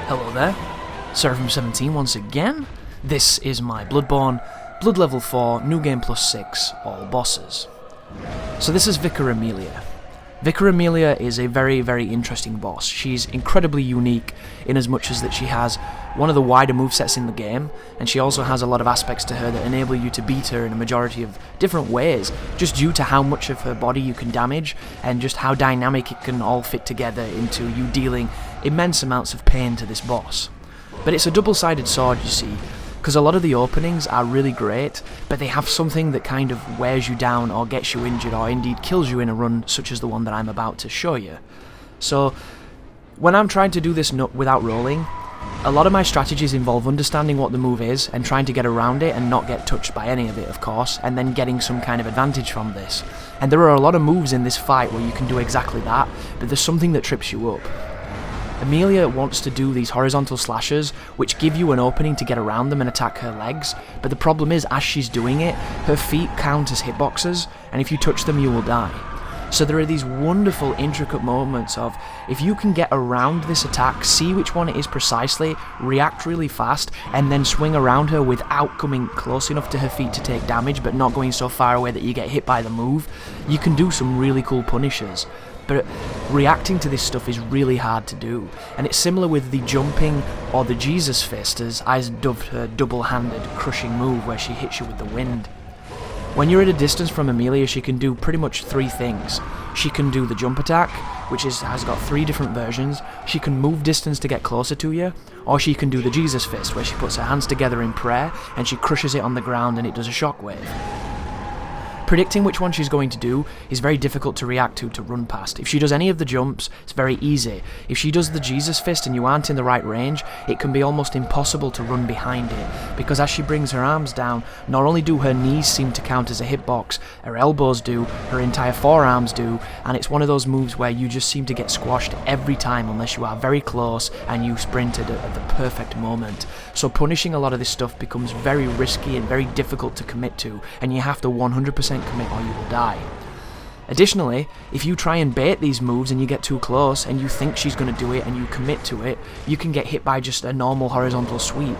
Hello there, Seraphim17 once again. This is my Bloodborne Blood Level 4 New Game +6 All Bosses. So this is Vicar Amelia. Vicar Amelia is a very, very interesting boss. She's incredibly unique in as much as that she has one of the wider movesets in the game, and she also has a lot of aspects to her that enable you to beat her in a majority of different ways, just due to how much of her body you can damage, and just how dynamic it can all fit together into you dealing immense amounts of pain to this boss. But it's a double-sided sword, you see, because a lot of the openings are really great, but they have something that kind of wears you down or gets you injured or indeed kills you in a run such as the one that I'm about to show you. So, when I'm trying to do this without rolling, a lot of my strategies involve understanding what the move is and trying to get around it and not get touched by any of it, of course, and then getting some kind of advantage from this. And there are a lot of moves in this fight where you can do exactly that, but there's something that trips you up. Amelia wants to do these horizontal slashes, which give you an opening to get around them and attack her legs, but the problem is, as she's doing it, her feet count as hitboxes, and if you touch them you will die. So there are these wonderful, intricate moments of, if you can get around this attack, see which one it is precisely, react really fast, and then swing around her without coming close enough to her feet to take damage, but not going so far away that you get hit by the move, you can do some really cool punishes. But reacting to this stuff is really hard to do, and it's similar with the jumping or the Jesus fist, as I dubbed her double-handed crushing move where she hits you with the wind. When you're at a distance from Amelia, she can do pretty much three things. She can do the jump attack, which has got three different versions. She can move distance to get closer to you, or she can do the Jesus fist, where she puts her hands together in prayer and she crushes it on the ground and it does a shockwave. Predicting which one she's going to do is very difficult to react to run past. If she does any of the jumps, it's very easy. If she does the Jesus fist and you aren't in the right range, it can be almost impossible to run behind it, because as she brings her arms down, not only do her knees seem to count as a hitbox, her elbows do, her entire forearms do, and it's one of those moves where you just seem to get squashed every time unless you are very close and you sprinted at the perfect moment. So punishing a lot of this stuff becomes very risky and very difficult to commit to, and you have to 100% commit or you will die. Additionally, if you try and bait these moves and you get too close and you think she's going to do it and you commit to it, you can get hit by just a normal horizontal sweep.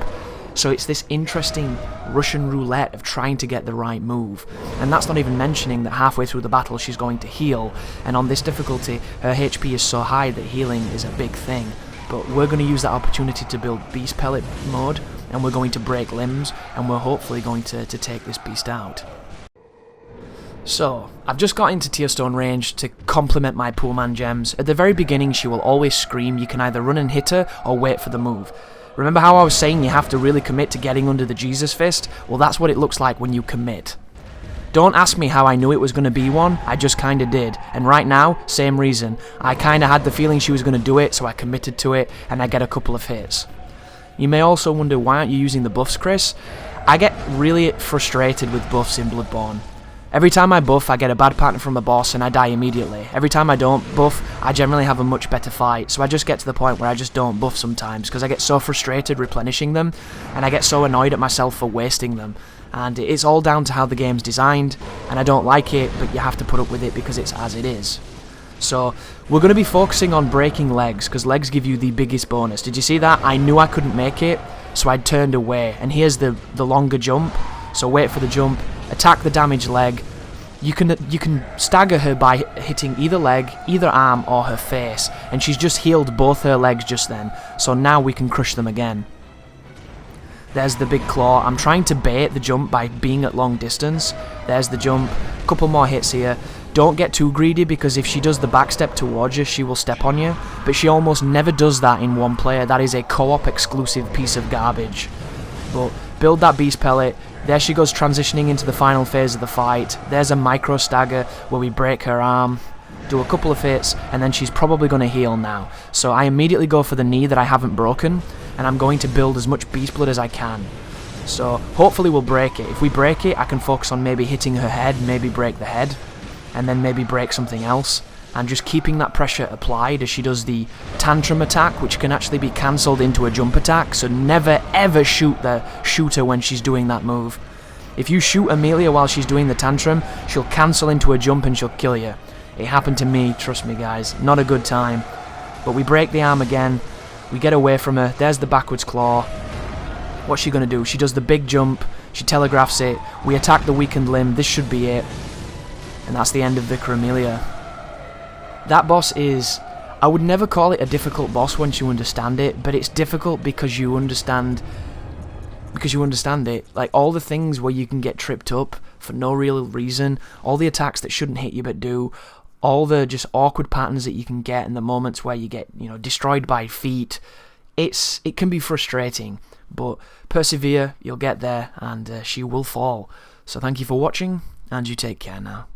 So it's this interesting Russian roulette of trying to get the right move. And that's not even mentioning that halfway through the battle she's going to heal, and on this difficulty her HP is so high that healing is a big thing. But we're going to use that opportunity to build beast pellet mode, and we're going to break limbs, and we're hopefully going to take this beast out. So, I've just got into Tearstone range to complement my Poolman gems. At the very beginning she will always scream. You can either run and hit her or wait for the move. Remember how I was saying you have to really commit to getting under the Jesus fist? Well, that's what it looks like when you commit. Don't ask me how I knew it was going to be one, I just kinda did. And right now, same reason. I kinda had the feeling she was going to do it, so I committed to it, and I get a couple of hits. You may also wonder, why aren't you using the buffs, Chris? I get really frustrated with buffs in Bloodborne. Every time I buff, I get a bad pattern from a boss and I die immediately. Every time I don't buff, I generally have a much better fight, so I just get to the point where I just don't buff sometimes, because I get so frustrated replenishing them, and I get so annoyed at myself for wasting them. And it's all down to how the game's designed, and I don't like it, but you have to put up with it because it's as it is. So, we're going to be focusing on breaking legs, because legs give you the biggest bonus. Did you see that? I knew I couldn't make it, so I turned away, and here's the longer jump, so wait for the jump. Attack the damaged leg. You can stagger her by hitting either leg, either arm, or her face, and she's just healed both her legs just then, so now we can crush them again. There's the big claw. I'm trying to bait the jump by being at long distance. There's the jump. Couple more hits here. Don't get too greedy, because if she does the backstep towards you, she will step on you, but she almost never does that in one player. That is a co-op exclusive piece of garbage. But build that beast pellet. There she goes, transitioning into the final phase of the fight. There's a micro stagger where we break her arm, do a couple of hits, and then she's probably going to heal now. So I immediately go for the knee that I haven't broken, and I'm going to build as much beast blood as I can. So hopefully we'll break it. If we break it, I can focus on maybe hitting her head, maybe break the head, and then maybe break something else. And just keeping that pressure applied as she does the tantrum attack, which can actually be cancelled into a jump attack, so never ever shoot her when she's doing that move. If you shoot Amelia while she's doing the tantrum, she'll cancel into a jump and she'll kill you. It happened to me, trust me guys, not a good time. But we break the arm again, We get away from her. There's the backwards claw. What's she going to do? She does the big jump. She telegraphs it. We attack the weakened limb. This should be it. And that's the end of Vicar Amelia. That boss is... I would never call it a difficult boss once you understand it, but it's difficult because you understand... it. Like, all the things where you can get tripped up for no real reason, all the attacks that shouldn't hit you but do, all the just awkward patterns that you can get, and the moments where you get, you know, destroyed by feet. It can be frustrating, but persevere, you'll get there, and she will fall. So thank you for watching, and you take care now.